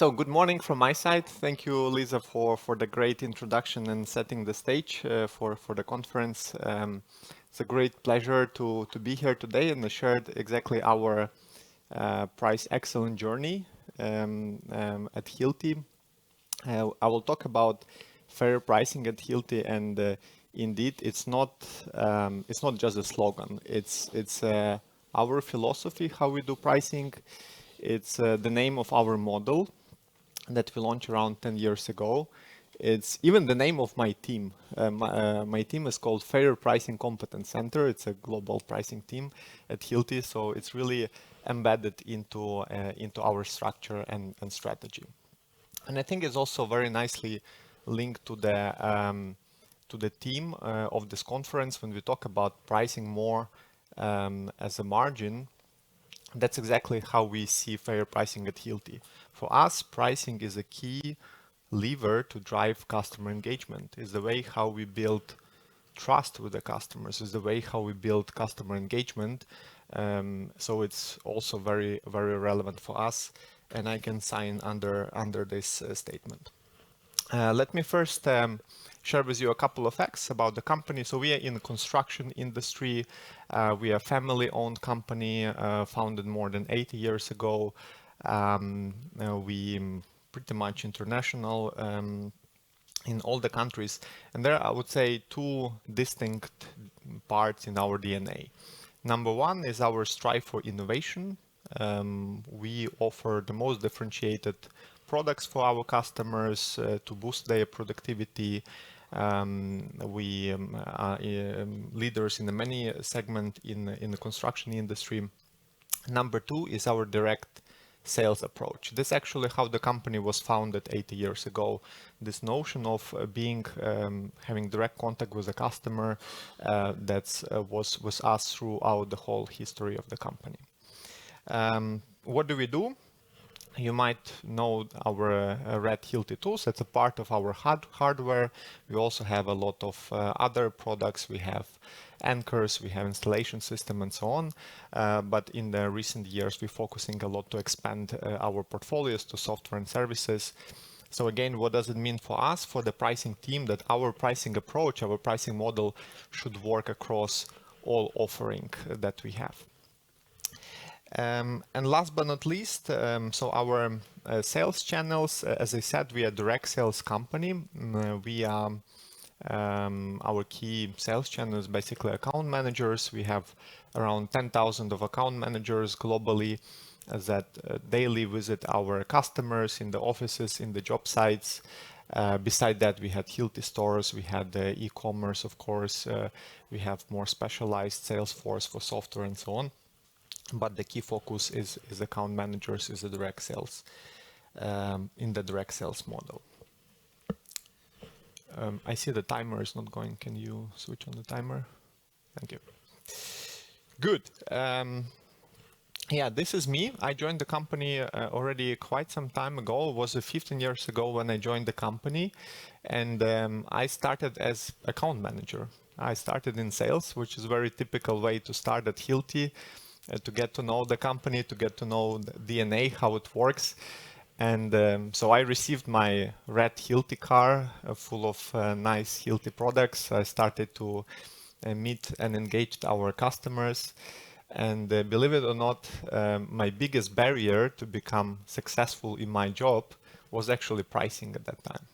So good morning from my side. Thank you, Lisa, for the great introduction and setting the stage for the conference. It's a great pleasure to be here today and to share exactly our price excellence journey at Hilti. I will talk about fair pricing at Hilti, and indeed, it's not just a slogan. It's our philosophy how we do pricing. It's the name of our model that we launched around 10 years ago. It's even the name of my team. My team is called Fair Pricing Competence Center. It's a global pricing team at Hilti, so it's really embedded into our structure and strategy. And I think it's also very nicely linked to the theme of this conference when we talk about pricing more as a margin. That's exactly how we see fair pricing at Hilti. For us, pricing is a key lever to drive customer engagement. Is the way how we build trust with the customers. Is the way how we build customer engagement. So it's also very relevant for us, and I can sign under this statement. Let me first share with you a couple of facts about the company. So we are in the construction industry. We are a family-owned company founded more than 80 years ago. We pretty much international in all the countries. And there I would say two distinct parts in our DNA. Number one is our strive for innovation. We offer the most differentiated products for our customers to boost their productivity. We are leaders in the many segment in the construction industry. Number two is our direct sales approach. This is actually how the company was founded 80 years ago. This notion of having direct contact with the customer that was with us throughout the whole history of the company. What do we do? You might know our Red Hilti tools. That's a part of our hardware. We also have a lot of other products. We have anchors, we have installation system, and so on. But in the recent years, we're focusing a lot to expand our portfolios to software and services. So again, what does it mean for us, for the pricing team, that our pricing approach, our pricing model should work across all offering that we have. And last but not least, so our sales channels, as I said, we are a direct sales company. We are our key sales channels, basically account managers. We have around 10,000 of account managers globally that daily visit our customers in the offices, in the job sites. Beside that, we had Hilti stores, we had e-commerce, of course. We have more specialized sales force for software and so on. But the key focus is account managers, is the direct sales, in the direct sales model. I see the timer is not going. Can you switch on the timer? Thank you. Good. Yeah, this is me. I joined the company already quite some time ago. It was 15 years ago when I joined the company. And I started as account manager. I started in sales, which is a very typical way to start at Hilti. To get to know the company, to get to know the DNA, how it works. And so I received my red Hilti car full of nice Hilti products. I started to meet and engage our customers. And believe it or not, my biggest barrier to become successful in my job was actually pricing at that time.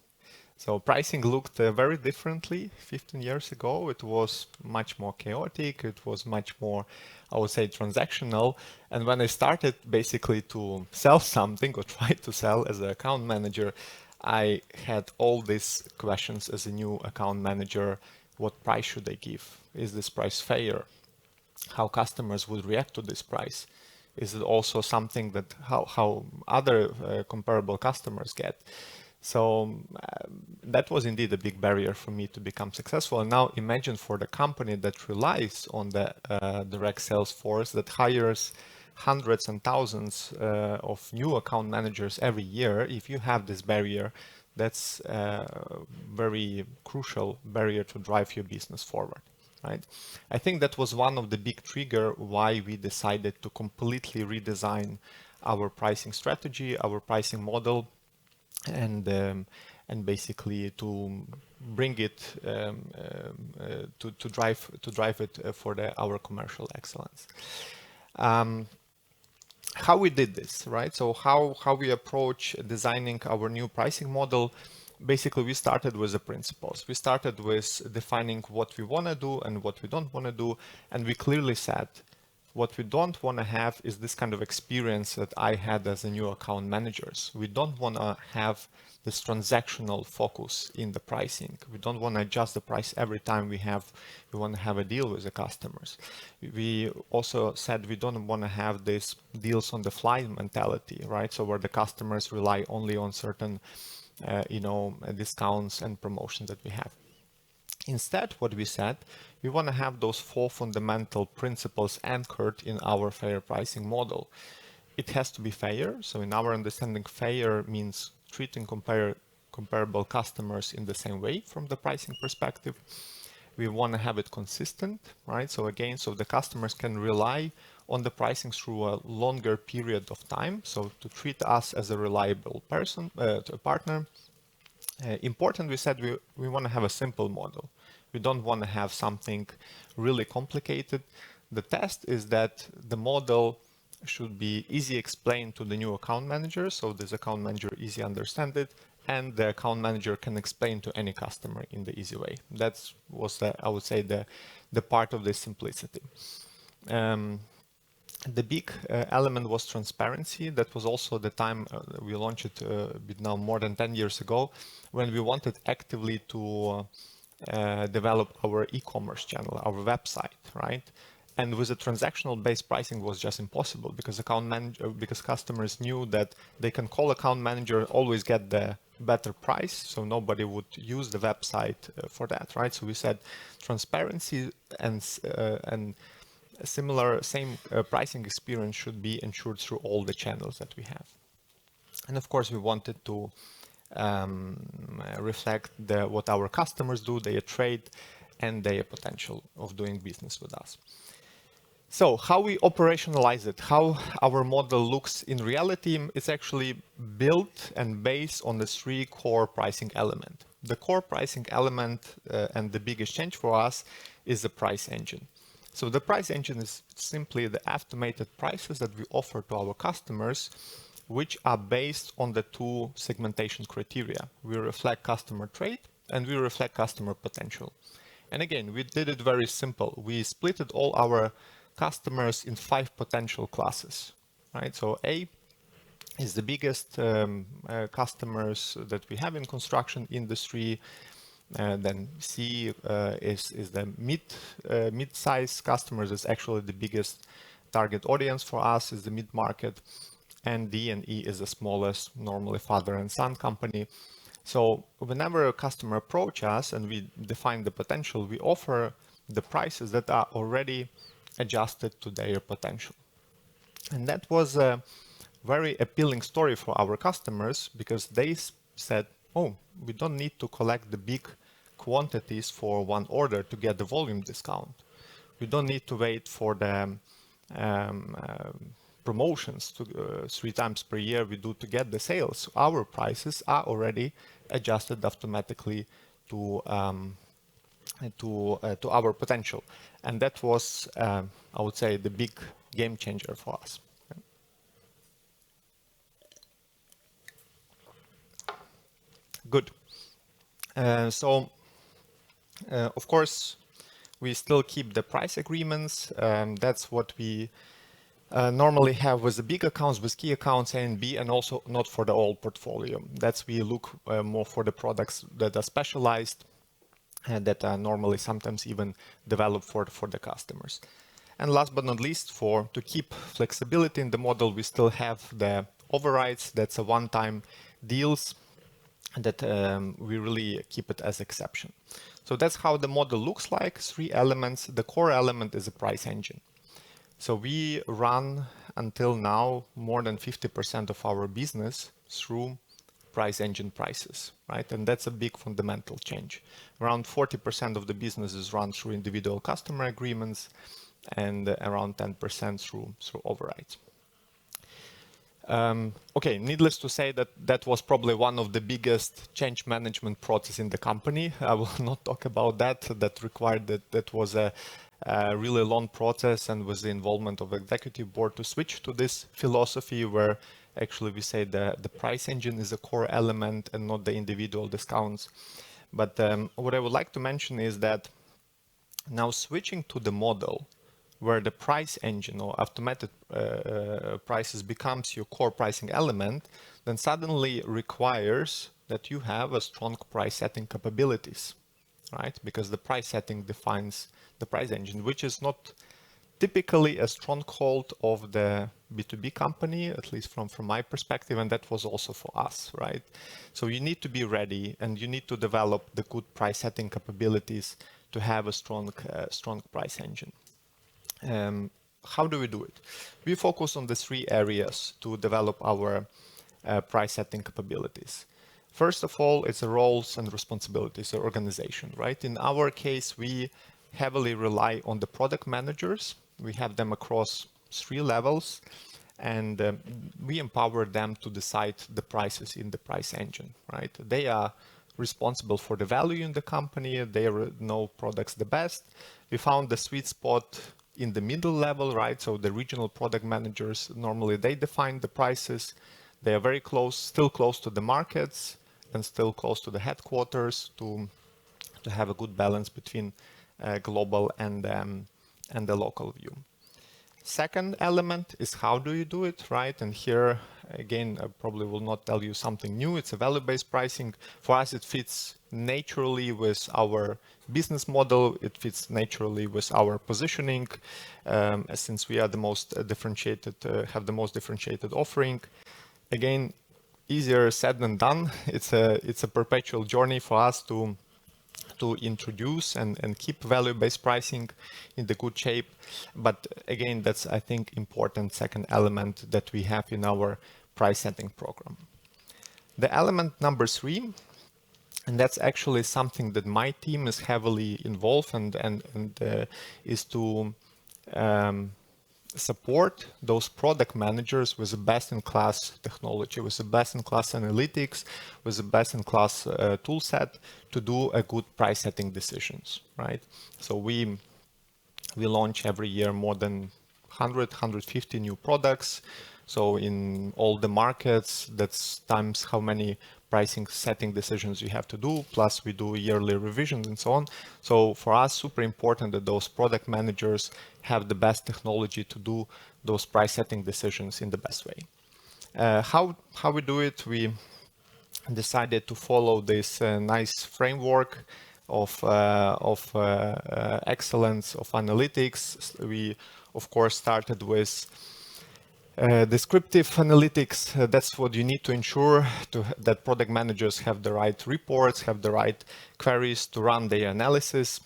So pricing looked very differently 15 years ago. It was much more chaotic. It was much more, I would say, transactional. And when I started basically to sell something or try to sell as an account manager, I had all these questions as a new account manager. What price should I give? Is this price fair? How customers would react to this price? Is it also something that how other comparable customers get? So that was indeed a big barrier for me to become successful. And now imagine for the company that relies on the direct sales force that hires hundreds and thousands of new account managers every year. If you have this barrier, that's a very crucial barrier to drive your business forward. Right? I think that was one of the big trigger why we decided to completely redesign our pricing strategy, our pricing model. and basically to bring it to drive it for our commercial excellence. How we did this, right? So how we approach designing our new pricing model. Basically, we started with the principles. We started with defining what we want to do and what we don't want to do, and we clearly said what we don't want to have is this kind of experience that I had as a new account managers. We don't want to have this transactional focus in the pricing. We don't want to adjust the price every time we want to have a deal with the customers. We also said we don't want to have this deals on the fly mentality, right? So where the customers rely only on certain, discounts and promotions that we have. Instead, what we said, we want to have those 4 fundamental principles anchored in our fair pricing model. It has to be fair. So in our understanding, fair means treating comparable customers in the same way from the pricing perspective. We want to have it consistent, right? So again, so the customers can rely on the pricing through a longer period of time. So to treat us as a reliable partner. Important, we said we want to have a simple model. We don't want to have something really complicated. The test is that the model should be easy explained to the new account manager, so this account manager easy understand it, and the account manager can explain to any customer in the easy way. That was, I would say, the part of the simplicity. The big element was transparency. That was also the time we launched it a bit now more than 10 years ago, when we wanted actively to develop our e-commerce channel, our website, right? And with the transactional based pricing was just impossible because because customers knew that they can call account manager, always get the better price. So nobody would use the website for that, right? So we said transparency and same pricing experience should be ensured through all the channels that we have. And of course, we wanted to reflect what our customers do, their trade, and their potential of doing business with us. So how we operationalize it, how our model looks in reality, it's actually built and based on the 3 core pricing elements. The core pricing element and the biggest change for us is the price engine. So the price engine is simply the estimated prices that we offer to our customers, which are based on the 2 segmentation criteria. We reflect customer trade and we reflect customer potential. And again, we did it very simple. We split all our customers in 5 potential classes, right? So A is the biggest customers that we have in construction industry. Then C is the mid-size customers. Is actually the biggest target audience for us, is the mid-market. And D and E is the smallest, normally father and son company. So whenever a customer approaches us and we define the potential, we offer the prices that are already adjusted to their potential. And that was a very appealing story for our customers because they said, oh, we don't need to collect the big quantities for one order to get the volume discount. We don't need to wait for the promotions 3 times per year we do to get the sales. Our prices are already adjusted automatically to our potential. And that was, I would say, the big game changer for us. Good. So, of course, we still keep the price agreements. That's what we normally have with the big accounts, with key accounts A and B, and also not for the whole portfolio. That's we look more for the products that are specialized and that are normally sometimes even developed for the customers. And last but not least, to keep flexibility in the model, we still have the overrides. That's a one-time deals that we really keep it as exception. So that's how the model looks like. 3 elements. The core element is a price engine. So we run until now more than 50% of our business through price engine prices, right? And that's a big fundamental change. Around 40% of the business is run through individual customer agreements and around 10% through overrides. Okay, needless to say that that was probably one of the biggest change management process in the company. I will not talk about that. That required that was a really long process, and with the involvement of executive board to switch to this philosophy where actually we say the price engine is a core element and not the individual discounts. But what I would like to mention is that now switching to the model where the price engine or automated prices becomes your core pricing element, then suddenly requires that you have a strong price setting capabilities, right? Because the price setting defines the price engine, which is not typically a stronghold of the B2B company, at least from my perspective, and that was also for us, right? So you need to be ready and you need to develop the good price setting capabilities to have a strong price engine. How do we do it? We focus on the three areas to develop our price setting capabilities. First of all, it's the roles and responsibilities of organization, right? In our case, we heavily rely on the product managers. We have them across three levels, and we empower them to decide the prices in the price engine, right? They are responsible for the value in the company. They know products the best. We found the sweet spot in the middle level, right? So the regional product managers, normally they define the prices. They are very close, still close to the markets and still close to the headquarters to have a good balance between global and the local view. Second element is how do you do it, right? And here, again, I probably will not tell you something new. It's a value-based pricing. For us, it fits naturally with our business model. It fits naturally with our positioning, since we are the most differentiated, have the most differentiated offering. Again, easier said than done. It's a perpetual journey for us to introduce and keep value-based pricing in the good shape. But again, that's, I think, important second element that we have in our price setting program. The element number 3, and that's actually something that my team is heavily involved and is to support those product managers with the best-in-class technology, with the best-in-class analytics, with the best-in-class tool set to do a good price setting decisions, right? So we launch every year more than 150 new products. So in all the markets, that's times how many pricing setting decisions you have to do, plus we do yearly revisions and so on. So for us, super important that those product managers have the best technology to do those price setting decisions in the best way. How we do it, we decided to follow this nice framework of excellence of analytics. We, of course, started with descriptive analytics. That's what you need to ensure that product managers have the right reports, have the right queries to run their analysis.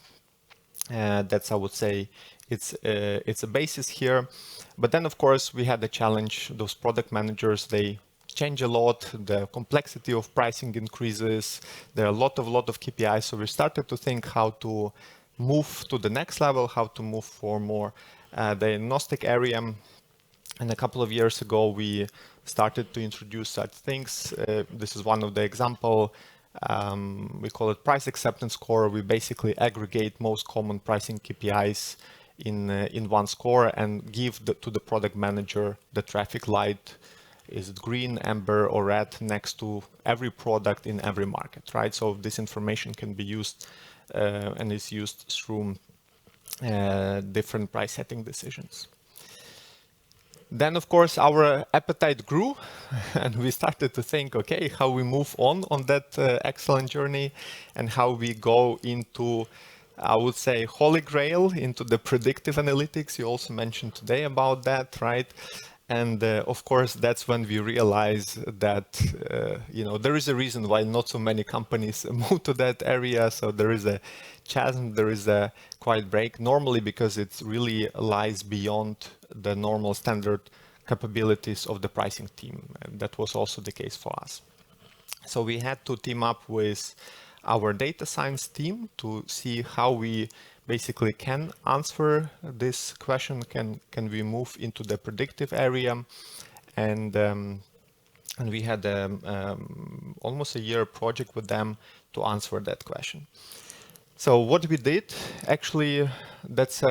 That's, I would say, it's a basis here. But then, of course, we had the challenge. Those product managers, they change a lot. The complexity of pricing increases. There are a lot of KPIs. So we started to think how to move to the next level, how to move for more diagnostic area. And a couple of years ago, we started to introduce such things. This is one of the example. We call it price acceptance score. We basically aggregate most common pricing KPIs in one score and give to the product manager the traffic light. Is it green, amber, or red next to every product in every market, right? So this information can be used and is used through different price setting decisions. Then, of course, our appetite grew and we started to think, okay, how we move on that excellent journey and how we go into, I would say, holy grail, into the predictive analytics. You also mentioned today about that, right? And of course, that's when we realize that, there is a reason why not so many companies move to that area. So there is a chasm, there is a quite break, normally because it really lies beyond the normal standard capabilities of the pricing team. And that was also the case for us. So we had to team up with our data science team to see how we basically can answer this question. Can we move into the predictive area? and we had almost a year project with them to answer that question. So what we did, actually, that's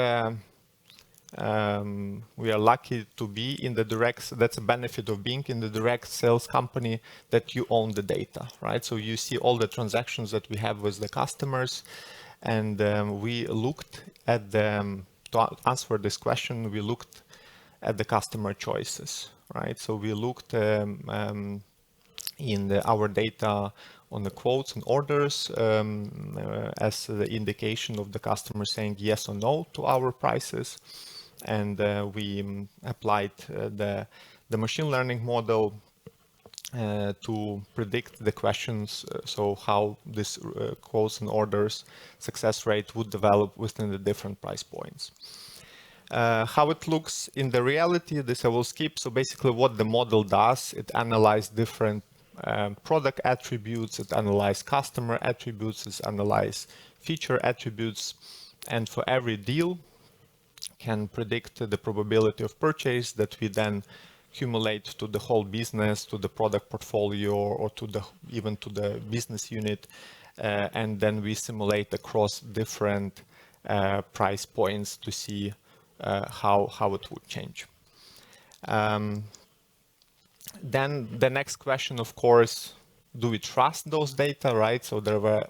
we are lucky to be in the direct, that's a benefit of being in the direct sales company, that you own the data, right? So you see all the transactions that we have with the customers, and we looked at the, to answer this question, we looked at the customer choices, right? So we looked in our data on the quotes and orders as the indication of the customer saying yes or no to our prices. And we applied the machine learning model to predict the questions, so how this quotes and orders success rate would develop within the different price points. How it looks in the reality, this I will skip. So basically what the model does, it analyzes different product attributes, it analyzes customer attributes, it analyzes feature attributes, and for every deal can predict the probability of purchase that we then accumulate to the whole business, to the product portfolio, or to the even to the business unit, and then we simulate across different price points to see how it would change. Then the next question, of course, do we trust those data, right? So there were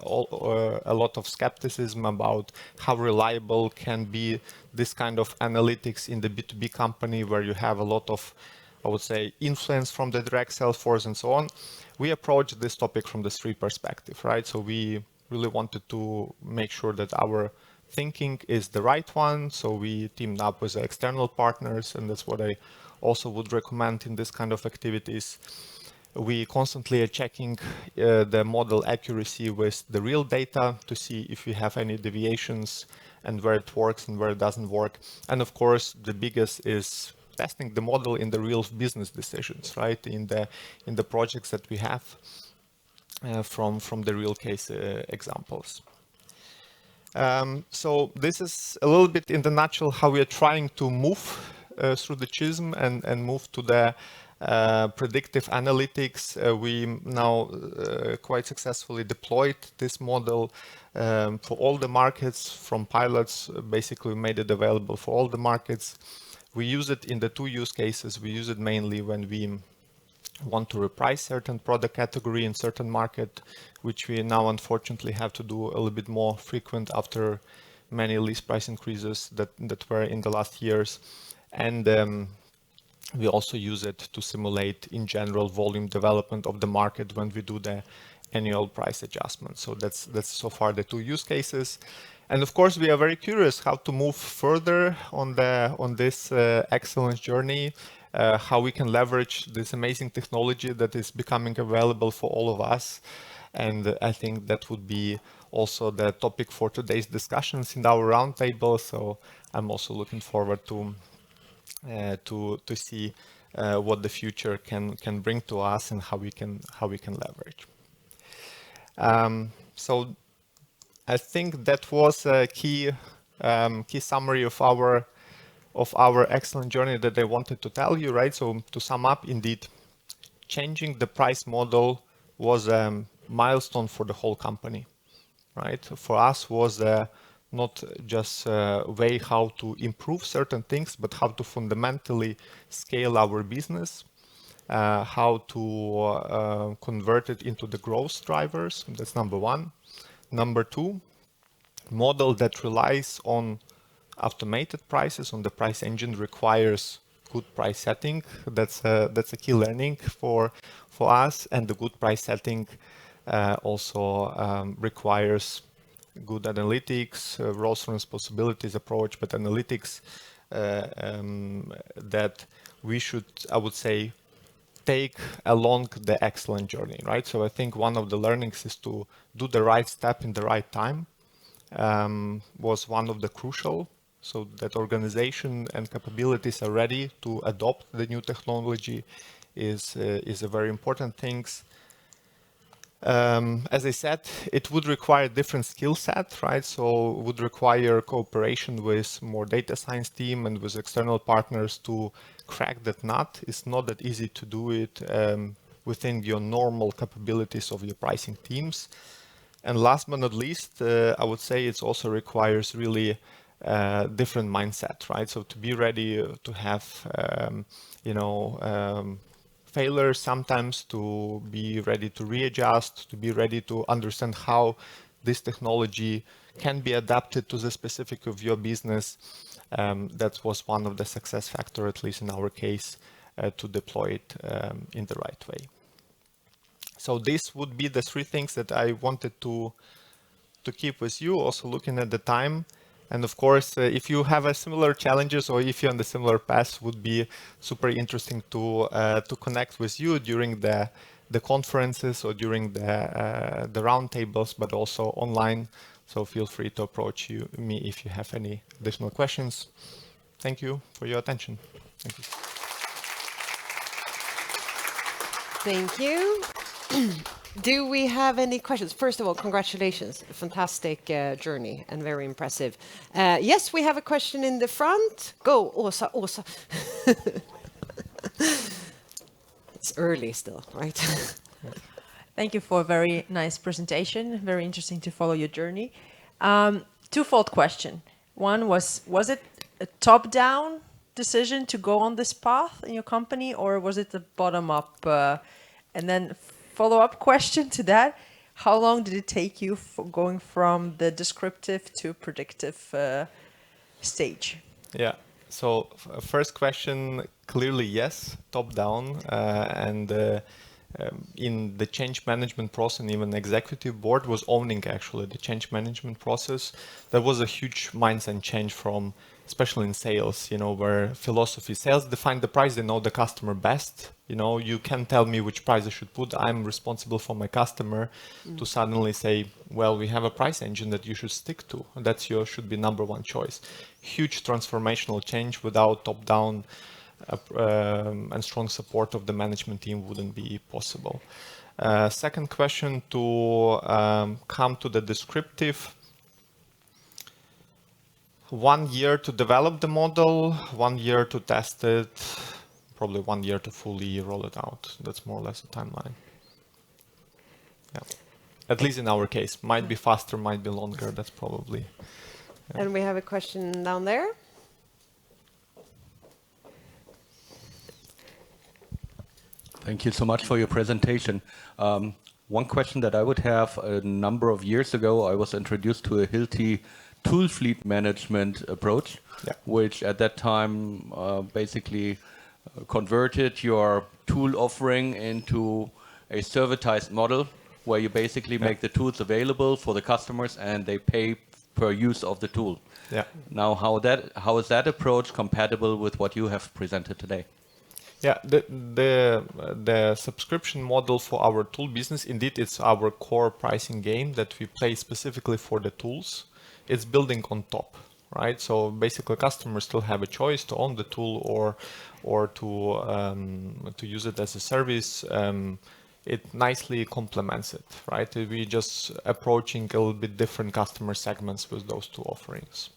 a lot of skepticism about how reliable can be this kind of analytics in the B2B company where you have a lot of, I would say, influence from the direct sales force and so on. We approached this topic from the three perspective, right? So we really wanted to make sure that our thinking is the right one. So we teamed up with external partners, and that's what I also would recommend in this kind of activities. We constantly are checking the model accuracy with the real data to see if we have any deviations and where it works and where it doesn't work. And of course, the biggest is testing the model in the real business decisions, right? In the projects that we have from the real case examples. So this is a little bit in the nutshell how we are trying to move through the CHISM and move to the predictive analytics. We now quite successfully deployed this model for all the markets from pilots. Basically, we made it available for all the markets. We use it in the two use cases. We use it mainly when we want to reprice certain product category in certain market, which we now unfortunately have to do a little bit more frequent after many list price increases that were in the last years. And we also use it to simulate in general volume development of the market when we do the annual price adjustment. So that's so far the two use cases. And of course, we are very curious how to move further on this excellence journey, how we can leverage this amazing technology that is becoming available for all of us. And I think that would be also the topic for today's discussions in our roundtable. So I'm also looking forward to see what the future can bring to us and how we can leverage. So I think that was a key summary of our excellent journey that I wanted to tell you, right? So to sum up, indeed, changing the price model was a milestone for the whole company, right? For us was not just a way how to improve certain things, but how to fundamentally scale our business, how to convert it into the growth drivers. That's number one. Number two, model that relies on automated prices, on the price engine, requires good price setting. That's a key learning for us, and the good price setting also requires good analytics, roles and responsibilities approach, but analytics that we should, I would say, take along the excellent journey, right? So I think one of the learnings is to do the right step in the right time was one of the crucial, so that organization and capabilities are ready to adopt the new technology is a very important thing. As I said, it would require different skill set, right? So it would require cooperation with more data science team and with external partners to crack that nut. It's not that easy to do it within your normal capabilities of your pricing teams. And last but not least, I would say it also requires really different mindset, right? So to be ready to have, failures sometimes, to be ready to readjust, to be ready to understand how this technology can be adapted to the specific of your business. That was one of the success factor, at least in our case, to deploy it in the right way. So this would be the three things that I wanted to keep with you, also looking at the time. And of course, if you have a similar challenges or if you're on the similar path, would be super interesting to connect with you during the conferences or during the roundtables, but also online. So feel free to approach me if you have any additional questions. Thank you for your attention. Thank you. Thank you. Do we have any questions? First of all, congratulations. A fantastic journey and very impressive. Yes, we have a question in the front. Go, Åsa. It's early still, right? Thank you for a very nice presentation. Very interesting to follow your journey. Twofold question. One was it a top-down decision to go on this path in your company, or was it a bottom-up? And then follow-up question to that, how long did it take you for going from the descriptive to predictive stage? Yeah. So first question, clearly yes, top down, and in the change management process, and even the executive board was owning actually the change management process. There was a huge mindset change from, especially in sales, where philosophy, sales define the price, they know the customer best. You can tell me which price I should put. I'm responsible for my customer. To suddenly say, well, we have a price engine that you should stick to. And that's should be number one choice. Huge transformational change without top-down and strong support of the management team wouldn't be possible. Second question, to come to the descriptive. 1 year to develop the model, 1 year to test it, probably 1 year to fully roll it out. That's more or less the timeline. Yeah. At least in our case. Might be faster, might be longer. That's probably. Yeah. And we have a question down there. Thank you so much for your presentation. One question that I would have, a number of years ago, I was introduced to a Hilti tool fleet management approach, which at that time basically converted your tool offering into a servitized model where you basically make the tools available for the customers and they pay per use of the tool. Yeah. Now, how is that approach compatible with what you have presented today? Yeah, the subscription model for our tool business, indeed, it's our core pricing game that we play specifically for the tools. It's building on top, right? So basically, customers still have a choice to own the tool or to use it as a service. It nicely complements it, right? We just approaching a little bit different customer segments with those two offerings.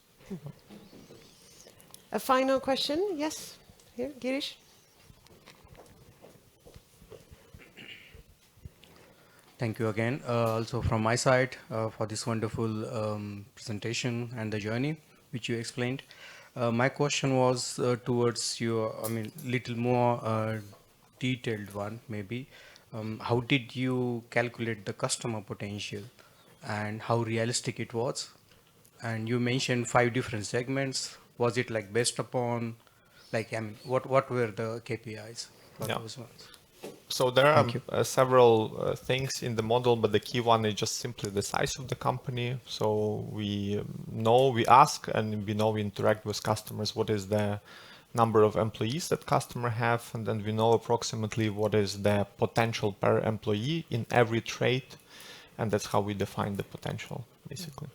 A final question, yes, here, Girish. Thank you again. Also from my side for this wonderful presentation and the journey which you explained. My question was towards your, little more detailed one maybe. How did you calculate the customer potential and how realistic it was? And you mentioned 5 different segments. Was it like based upon, what were the KPIs for those ones? So there are several things in the model, but the key one is just simply the size of the company. So we ask and we interact with customers what is the number of employees that customer have, and then we know approximately what is the potential per employee in every trade, and that's how we define the potential, basically.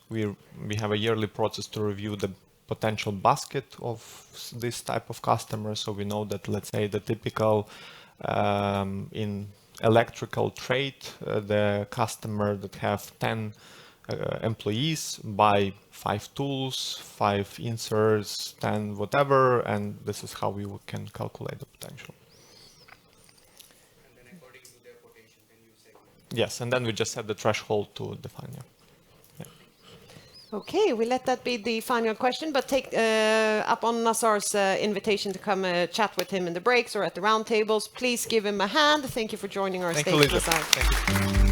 We have a yearly process to review the potential basket of this type of customer. So we know that, let's say, the typical in electrical trade, the customer that have 10 employees buy 5 tools, 5 inserts, 10 whatever, and this is how we can calculate the potential. And then according to their potential, then you segment. Yes, and then we just set the threshold to define it. Okay, we let that be the final question, but take up on Nazar's invitation to come chat with him in the breaks or at the round tables. Please give him a hand. Thank you for joining our Thank stage, you, Lisa. Nazar. Thank you.